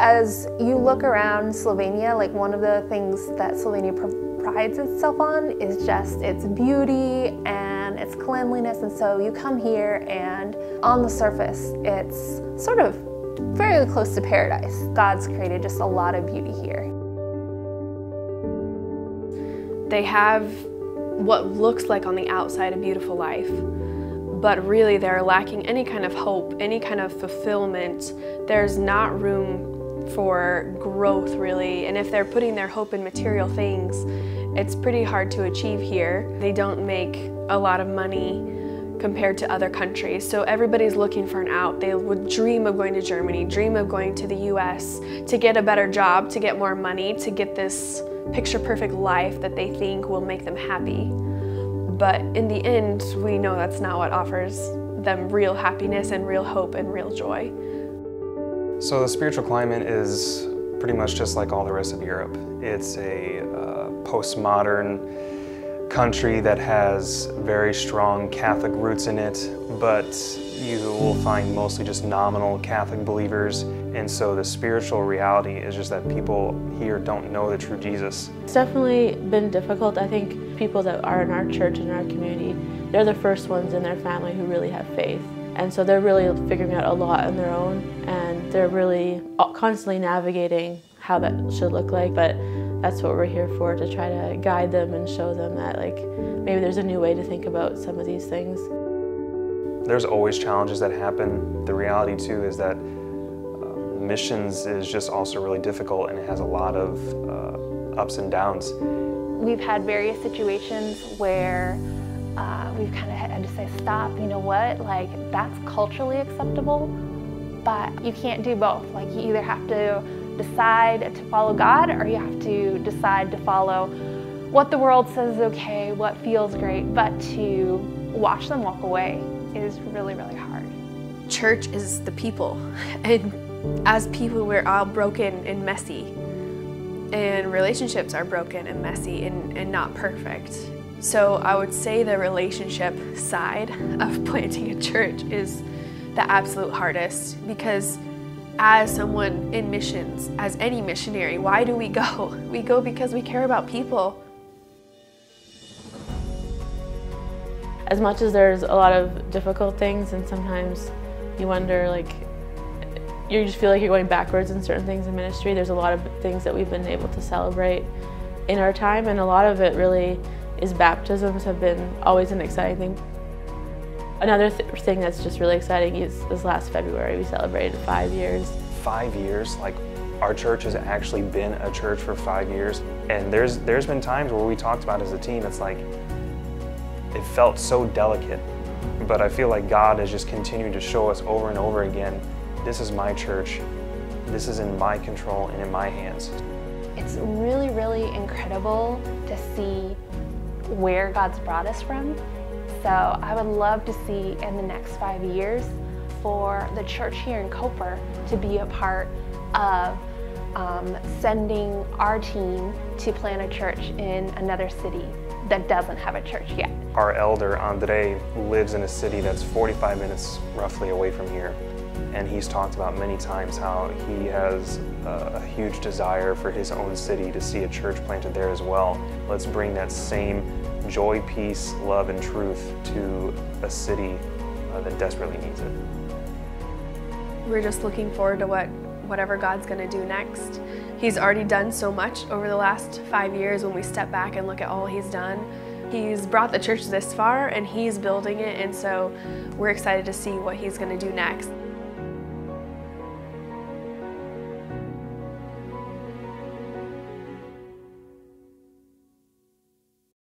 As you look around Slovenia, like one of the things that Slovenia prides itself on is just its beauty and its cleanliness. And so you come here and on the surface, it's sort of fairly close to paradise. God's created just a lot of beauty here. They have what looks like on the outside a beautiful life, but really they're lacking any kind of hope, any kind of fulfillment. There's not room for growth, really, and if they're putting their hope in material things, it's pretty hard to achieve here. They don't make a lot of money compared to other countries, so everybody's looking for an out. They would dream of going to Germany, dream of going to the US to get a better job, to get more money, to get this picture-perfect life that they think will make them happy. But in the end, we know that's not what offers them real happiness and real hope and real joy. So the spiritual climate is pretty much just like all the rest of Europe. It's a postmodern country that has very strong Catholic roots in it, but you will find mostly just nominal Catholic believers, and so the spiritual reality is just that people here don't know the true Jesus. It's definitely been difficult. I think people that are in our church and our community, they're the first ones in their family who really have faith. And so they're really figuring out a lot on their own, and they're really constantly navigating how that should look like. But that's what we're here for, to try to guide them and show them that maybe there's a new way to think about some of these things. There's always challenges that happen. The reality too is that missions is just also really difficult, and it has a lot of ups and downs. We've had various situations where we've kind of had to say, stop, you know what, that's culturally acceptable, but you can't do both. You either have to decide to follow God, or you have to decide to follow what the world says is okay, what feels great, but to watch them walk away is really, really hard. Church is the people, and as people we're all broken and messy, and relationships are broken and messy and not perfect. So I would say the relationship side of planting a church is the absolute hardest, because as someone in missions, as any missionary, why do we go? We go because we care about people. As much as there's a lot of difficult things, and sometimes you wonder, you just feel like you're going backwards in certain things in ministry, there's a lot of things that we've been able to celebrate in our time, and a lot of it really is baptisms have been always an exciting thing. Another thing that's just really exciting is this last February we celebrated 5 years. 5 years? Our church has actually been a church for 5 years, and there's been times where we talked about as a team, it's it felt so delicate, but I feel like God has just continued to show us over and over again, this is my church, this is in my control and in my hands. It's really, really incredible to see where God's brought us from. So I would love to see in the next 5 years for the church here in Koper to be a part of sending our team to plant a church in another city that doesn't have a church yet. Our elder, Andre, lives in a city that's 45 minutes roughly away from here. And he's talked about many times how he has a huge desire for his own city to see a church planted there as well. Let's bring that same joy, peace, love, and truth to a city that desperately needs it. We're just looking forward to whatever God's going to do next. He's already done so much over the last 5 years when we step back and look at all He's done. He's brought the church this far, and He's building it, and so we're excited to see what He's going to do next.